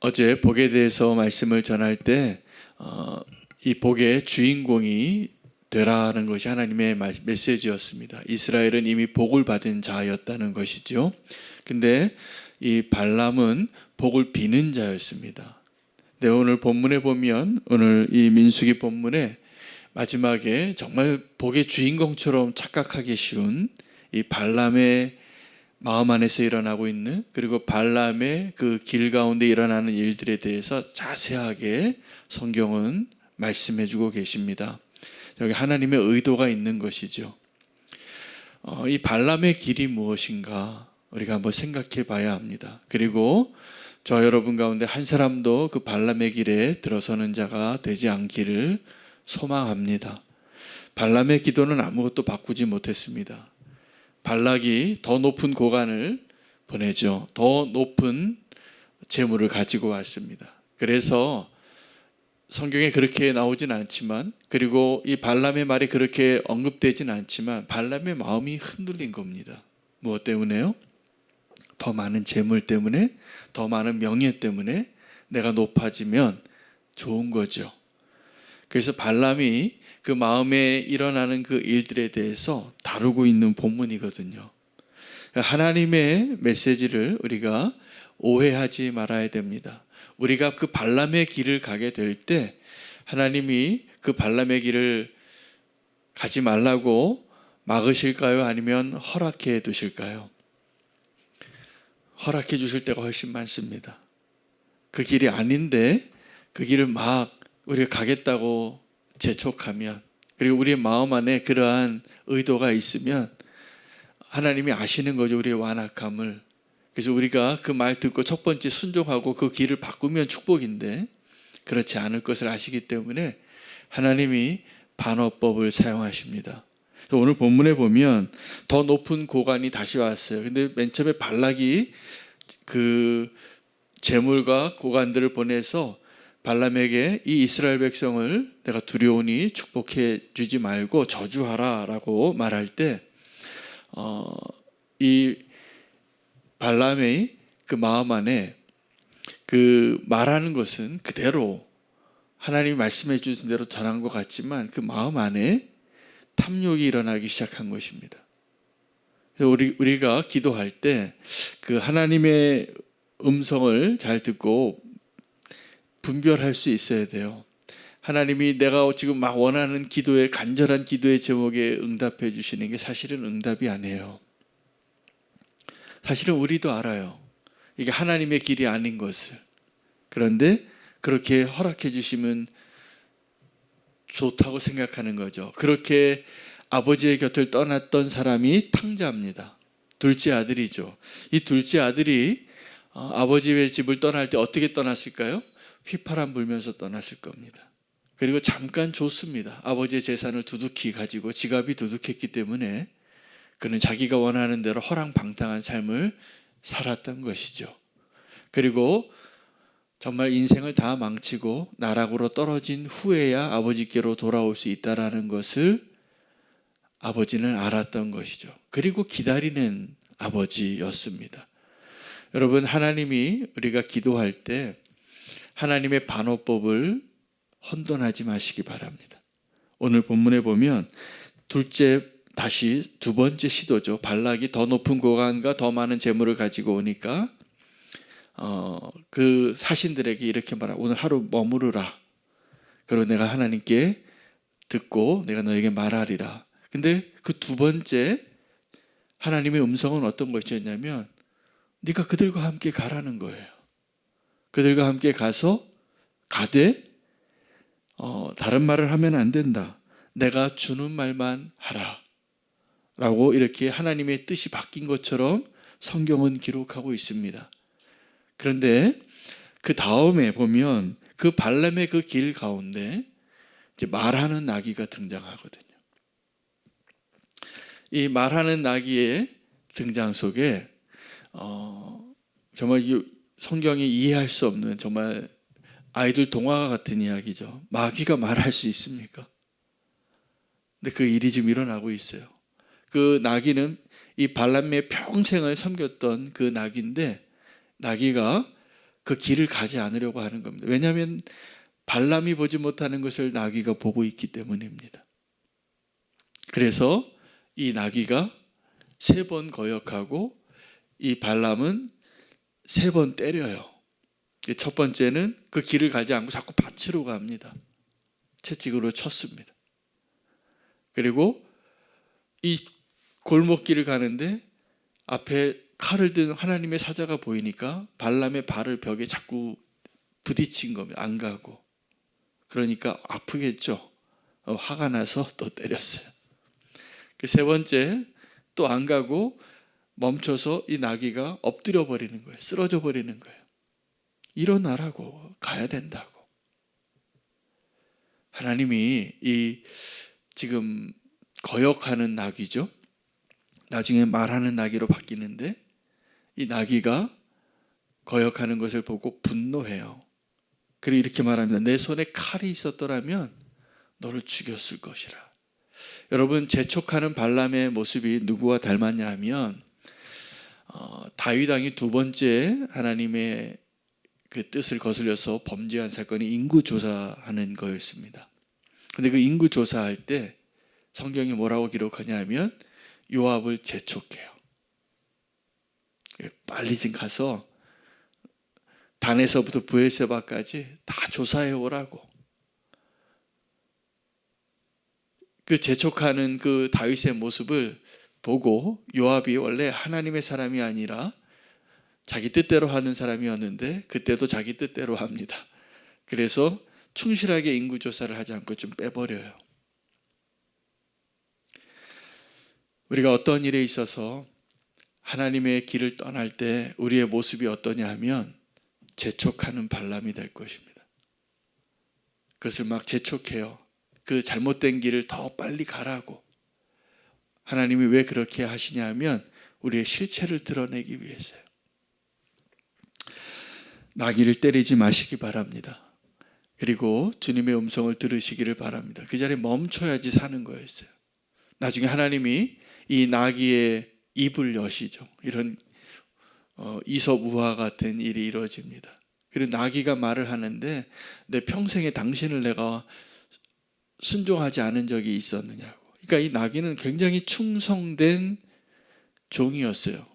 어제 복에 대해서 말씀을 전할 때 이 복의 주인공이 되라는 것이 하나님의 메시지였습니다. 이스라엘은 이미 복을 받은 자였다는 것이죠. 근데 이 발람은 복을 비는 자였습니다. 네, 오늘 본문에 보면 오늘 이 민수기 본문에 마지막에 정말 복의 주인공처럼 착각하기 쉬운 이 발람의 마음 안에서 일어나고 있는, 그리고 발람의 그 길 가운데 일어나는 일들에 대해서 자세하게 성경은 말씀해 주고 계십니다. 여기 하나님의 의도가 있는 것이죠. 이 발람의 길이 무엇인가 우리가 한번 생각해 봐야 합니다. 그리고 저 여러분 가운데 한 사람도 그 발람의 길에 들어서는 자가 되지 않기를 소망합니다. 발람의 기도는 아무것도 바꾸지 못했습니다. 발락이 더 높은 고관을 보내죠. 더 높은 재물을 가지고 왔습니다. 그래서 성경에 그렇게 나오진 않지만, 그리고 이 발람의 말이 그렇게 언급되진 않지만 발람의 마음이 흔들린 겁니다. 무엇 때문에요? 더 많은 재물 때문에, 더 많은 명예 때문에 내가 높아지면 좋은 거죠. 그래서 발람이 그 마음에 일어나는 그 일들에 대해서 다루고 있는 본문이거든요. 하나님의 메시지를 우리가 오해하지 말아야 됩니다. 우리가 그 발람의 길을 가게 될 때 하나님이 그 발람의 길을 가지 말라고 막으실까요? 아니면 허락해 두실까요? 허락해 주실 때가 훨씬 많습니다. 그 길이 아닌데 그 길을 막 우리가 가겠다고 재촉하면, 그리고 우리의 마음 안에 그러한 의도가 있으면 하나님이 아시는 거죠, 우리의 완악함을. 그래서 우리가 그 말 듣고 첫 번째 순종하고 그 길을 바꾸면 축복인데 그렇지 않을 것을 아시기 때문에 하나님이 반어법을 사용하십니다. 오늘 본문에 보면 더 높은 고관이 다시 왔어요. 근데 맨 처음에 발락이 그 재물과 고관들을 보내서 발람에게 이 이스라엘 백성을 내가 두려우니 축복해 주지 말고 저주하라 라고 말할 때 이 발람의 그 마음 안에 그 말하는 것은 그대로 하나님이 말씀해 주신 대로 전한 것 같지만 그 마음 안에 탐욕이 일어나기 시작한 것입니다. 우리가 기도할 때 그 하나님의 음성을 잘 듣고 분별할 수 있어야 돼요. 하나님이 내가 지금 막 원하는 기도에, 간절한 기도의 제목에 응답해 주시는 게 사실은 응답이 아니에요. 사실은 우리도 알아요. 이게 하나님의 길이 아닌 것을. 그런데 그렇게 허락해 주시면 좋다고 생각하는 거죠. 그렇게 아버지의 곁을 떠났던 사람이 탕자입니다. 둘째 아들이죠. 이 둘째 아들이 아버지의 집을 떠날 때 어떻게 떠났을까요? 휘파람 불면서 떠났을 겁니다. 그리고 잠깐 줬습니다. 아버지의 재산을 두둑히 가지고, 지갑이 두둑했기 때문에 그는 자기가 원하는 대로 허랑방탕한 삶을 살았던 것이죠. 그리고 정말 인생을 다 망치고 나락으로 떨어진 후에야 아버지께로 돌아올 수 있다는 것을 아버지는 알았던 것이죠. 그리고 기다리는 아버지였습니다. 여러분, 하나님이 우리가 기도할 때 하나님의 반어법을 혼돈하지 마시기 바랍니다. 오늘 본문에 보면 다시 두 번째 시도죠. 발락이 더 높은 고관과 더 많은 재물을 가지고 오니까 그 사신들에게 이렇게 말하고, 오늘 하루 머무르라. 그리고 내가 하나님께 듣고 내가 너에게 말하리라. 근데 그 두 번째 하나님의 음성은 어떤 것이었냐면 네가 그들과 함께 가라는 거예요. 그들과 함께 가되 다른 말을 하면 안 된다. 내가 주는 말만 하라 라고, 이렇게 하나님의 뜻이 바뀐 것처럼 성경은 기록하고 있습니다. 그런데 그 다음에 보면 그 발람의 그 길 가운데 이제 말하는 나귀가 등장하거든요. 이 말하는 나귀의 등장 속에 정말 성경이 이해할 수 없는, 정말 아이들 동화와 같은 이야기죠. 마귀가 말할 수 있습니까? 근데 그 일이 지금 일어나고 있어요. 그 나귀는 이 발람의 평생을 섬겼던 그 나귀인데, 나귀가 그 길을 가지 않으려고 하는 겁니다. 왜냐하면 발람이 보지 못하는 것을 나귀가 보고 있기 때문입니다. 그래서 이 나귀가 3번 거역하고 이 발람은 3번 때려요. 첫 번째는 그 길을 가지 않고 자꾸 밭으로 갑니다. 채찍으로 쳤습니다. 그리고 이 골목길을 가는데 앞에 칼을 든 하나님의 사자가 보이니까 발람의 발을 벽에 자꾸 부딪힌 겁니다. 안 가고. 그러니까 아프겠죠. 화가 나서 또 때렸어요. 그 3번째 또 안 가고 멈춰서 이 나귀가 엎드려 버리는 거예요. 쓰러져 버리는 거예요. 일어나라고, 가야 된다고. 하나님이 이 지금 거역하는 나귀죠. 나중에 말하는 나귀로 바뀌는데 이 나귀가 거역하는 것을 보고 분노해요. 그리고 이렇게 말합니다. 내 손에 칼이 있었더라면 너를 죽였을 것이라. 여러분, 재촉하는 발람의 모습이 누구와 닮았냐 하면 다윗 왕이 2번째 하나님의 그 뜻을 거슬려서 범죄한 사건이 인구조사하는 거였습니다. 그런데 그 인구조사할 때 성경이 뭐라고 기록하냐 하면 요압을 재촉해요. 빨리 좀 가서 단에서부터 브에세바까지 다 조사해 오라고. 그 재촉하는 그 다윗의 모습을 보고 요압이 원래 하나님의 사람이 아니라 자기 뜻대로 하는 사람이었는데 그때도 자기 뜻대로 합니다. 그래서 충실하게 인구조사를 하지 않고 좀 빼버려요. 우리가 어떤 일에 있어서 하나님의 길을 떠날 때 우리의 모습이 어떠냐 하면 재촉하는 발람이 될 것입니다. 그것을 막 재촉해요. 그 잘못된 길을 더 빨리 가라고. 하나님이 왜 그렇게 하시냐 하면 우리의 실체를 드러내기 위해서요. 나귀를 때리지 마시기 바랍니다. 그리고 주님의 음성을 들으시기를 바랍니다. 그 자리에 멈춰야지 사는 거였어요. 나중에 하나님이 이 나귀의 입을 여시죠. 이런 이솝 우화 같은 일이 이루어집니다. 그리고 나귀가 말을 하는데 내 평생에 당신을 내가 순종하지 않은 적이 있었느냐고. 그러니까 이 나귀는 굉장히 충성된 종이었어요.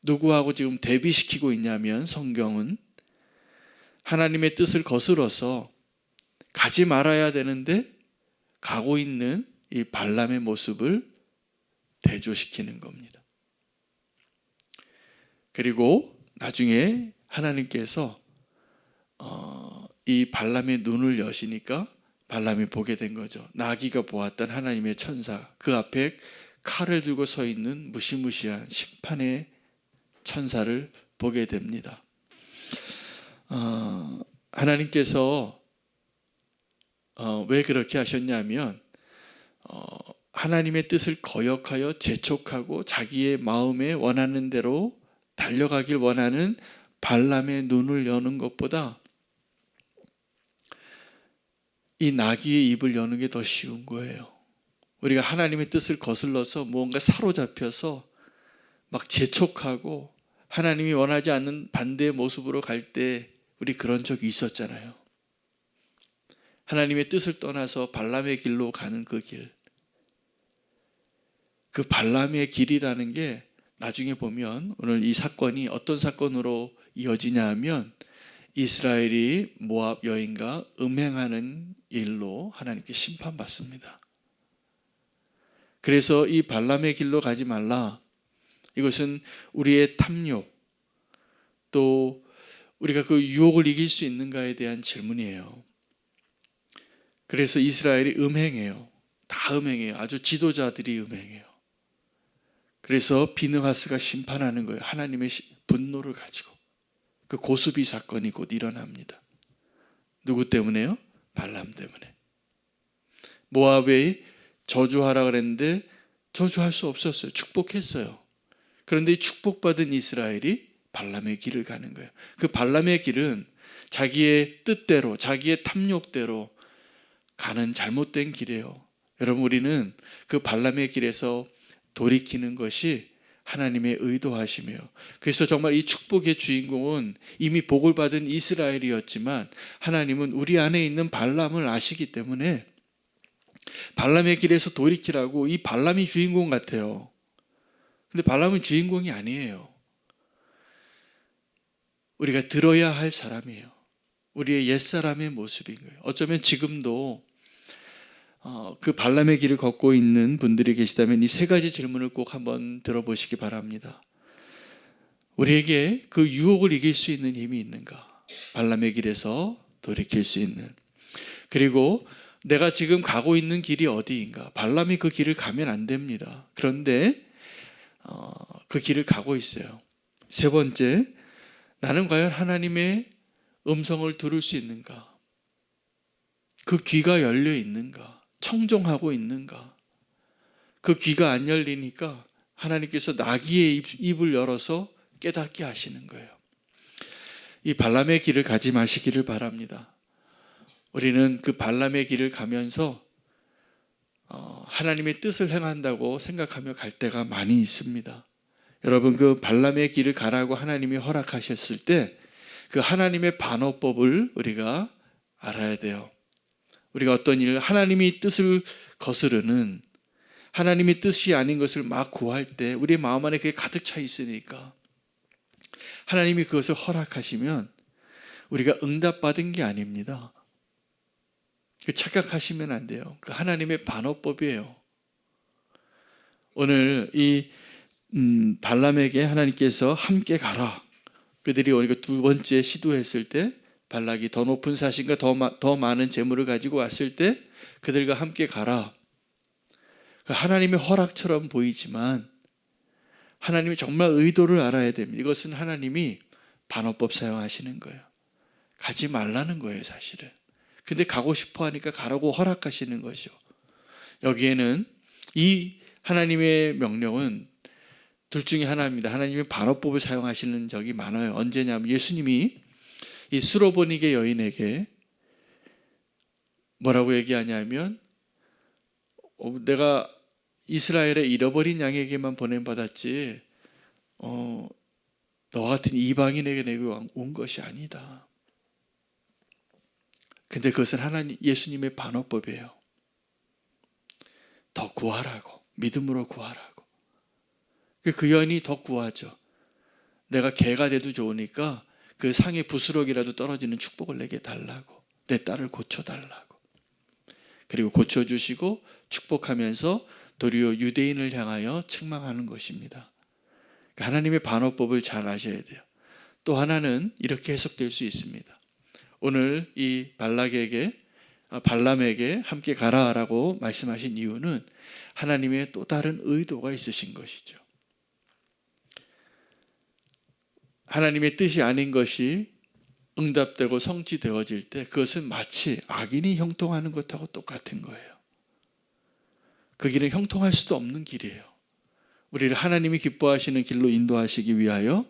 누구하고 지금 대비시키고 있냐면 성경은 하나님의 뜻을 거스러서 가지 말아야 되는데 가고 있는 이 발람의 모습을 대조시키는 겁니다. 그리고 나중에 하나님께서 이 발람의 눈을 여시니까 발람이 보게 된 거죠. 나귀가 보았던 하나님의 천사, 그 앞에 칼을 들고 서 있는 무시무시한 심판의 천사를 보게 됩니다. 하나님께서 왜 그렇게 하셨냐면 하나님의 뜻을 거역하여 재촉하고 자기의 마음에 원하는 대로 달려가길 원하는 발람의 눈을 여는 것보다 이 나귀의 입을 여는 게 더 쉬운 거예요. 우리가 하나님의 뜻을 거슬러서 무언가 사로잡혀서 막 재촉하고 하나님이 원하지 않는 반대의 모습으로 갈 때 우리 그런 적이 있었잖아요. 하나님의 뜻을 떠나서 발람의 길로 가는 그 길. 그 발람의 길이라는 게 나중에 보면 오늘 이 사건이 어떤 사건으로 이어지냐 하면 이스라엘이 모압 여인과 음행하는 일로 하나님께 심판받습니다. 그래서 이 발람의 길로 가지 말라. 이것은 우리의 탐욕, 또 우리가 그 유혹을 이길 수 있는가에 대한 질문이에요. 그래서 이스라엘이 음행해요. 다 음행해요. 아주 지도자들이 음행해요. 그래서 비느하스가 심판하는 거예요. 하나님의 분노를 가지고. 그 고수비 사건이 곧 일어납니다. 누구 때문에요? 발람 때문에. 모압에 저주하라 그랬는데 저주할 수 없었어요. 축복했어요. 그런데 이 축복받은 이스라엘이 발람의 길을 가는 거예요. 그 발람의 길은 자기의 뜻대로, 자기의 탐욕대로 가는 잘못된 길이에요. 여러분, 우리는 그 발람의 길에서 돌이키는 것이 하나님의 의도하시며, 그래서 정말 이 축복의 주인공은 이미 복을 받은 이스라엘이었지만 하나님은 우리 안에 있는 발람을 아시기 때문에 발람의 길에서 돌이키라고, 이 발람이 주인공 같아요. 근데 발람은 주인공이 아니에요. 우리가 들어야 할 사람이에요. 우리의 옛사람의 모습인 거예요. 어쩌면 지금도 그 발람의 길을 걷고 있는 분들이 계시다면 이 세 가지 질문을 꼭 한번 들어보시기 바랍니다. 우리에게 그 유혹을 이길 수 있는 힘이 있는가? 발람의 길에서 돌이킬 수 있는. 그리고 내가 지금 가고 있는 길이 어디인가? 발람이 그 길을 가면 안 됩니다. 그런데 그 길을 가고 있어요. 세 번째, 나는 과연 하나님의 음성을 들을 수 있는가? 그 귀가 열려 있는가? 청종하고 있는가? 그 귀가 안 열리니까 하나님께서 나귀의 입을 열어서 깨닫게 하시는 거예요. 이 발람의 길을 가지 마시기를 바랍니다. 우리는 그 발람의 길을 가면서 하나님의 뜻을 행한다고 생각하며 갈 때가 많이 있습니다. 여러분, 그 발람의 길을 가라고 하나님이 허락하셨을 때 그 하나님의 반어법을 우리가 알아야 돼요. 우리가 어떤 일을 하나님의 뜻을 거스르는, 하나님의 뜻이 아닌 것을 막 구할 때 우리의 마음 안에 그게 가득 차 있으니까 하나님이 그것을 허락하시면 우리가 응답받은 게 아닙니다. 착각하시면 안 돼요. 그 하나님의 반어법이에요. 오늘 이 발람에게 하나님께서 함께 가라. 그들이 오니까 두 번째 시도했을 때 발락이 더 높은 사신과 더 많은 재물을 가지고 왔을 때 그들과 함께 가라. 하나님의 허락처럼 보이지만 하나님이 정말 의도를 알아야 됩니다. 이것은 하나님이 반어법 사용하시는 거예요. 가지 말라는 거예요, 사실은. 근데 가고 싶어 하니까 가라고 허락하시는 것이죠. 여기에는 이 하나님의 명령은 둘 중에 하나입니다. 하나님의 반어법을 사용하시는 적이 많아요. 언제냐면 예수님이 이 수로보니게 여인에게 뭐라고 얘기하냐면 내가 이스라엘에 잃어버린 양에게만 보냄받았지 너 같은 이방인에게 내가 온 것이 아니다. 근데 그것은 예수님의 반어법이에요. 더 구하라고, 믿음으로 구하라고. 그 여인이 더 구하죠. 내가 개가 돼도 좋으니까 그 상의 부스럭이라도 떨어지는 축복을 내게 달라고, 내 딸을 고쳐달라고. 그리고 고쳐주시고 축복하면서 도리어 유대인을 향하여 책망하는 것입니다. 하나님의 반어법을 잘 아셔야 돼요. 또 하나는 이렇게 해석될 수 있습니다. 오늘 이 발람에게 함께 가라라고 말씀하신 이유는 하나님의 또 다른 의도가 있으신 것이죠. 하나님의 뜻이 아닌 것이 응답되고 성취되어질 때 그것은 마치 악인이 형통하는 것하고 똑같은 거예요. 그 길은 형통할 수도 없는 길이에요. 우리를 하나님이 기뻐하시는 길로 인도하시기 위하여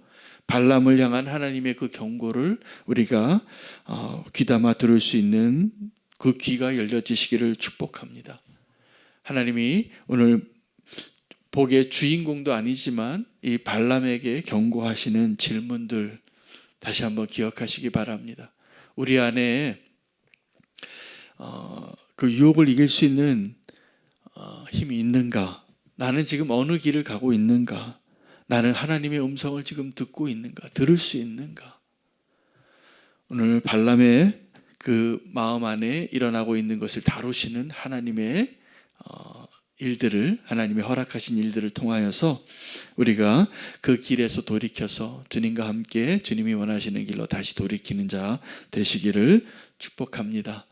발람을 향한 하나님의 그 경고를 우리가 귀담아 들을 수 있는 그 귀가 열려지시기를 축복합니다. 하나님이 오늘 복의 주인공도 아니지만 이 발람에게 경고하시는 질문들 다시 한번 기억하시기 바랍니다. 우리 안에 그 유혹을 이길 수 있는 힘이 있는가? 나는 지금 어느 길을 가고 있는가? 나는 하나님의 음성을 지금 듣고 있는가? 들을 수 있는가? 오늘 발람의 그 마음 안에 일어나고 있는 것을 다루시는 하나님의 일들을, 하나님의 허락하신 일들을 통하여서 우리가 그 길에서 돌이켜서 주님과 함께 주님이 원하시는 길로 다시 돌이키는 자 되시기를 축복합니다.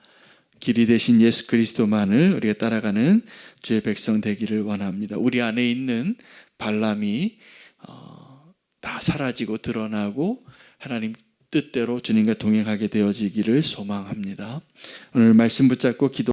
길이 되신 예수 그리스도만을 우리가 따라가는 주의 백성 되기를 원합니다. 우리 안에 있는 발람이 다 사라지고 드러나고 하나님 뜻대로 주님과 동행하게 되어지기를 소망합니다. 오늘 말씀 붙잡고 기도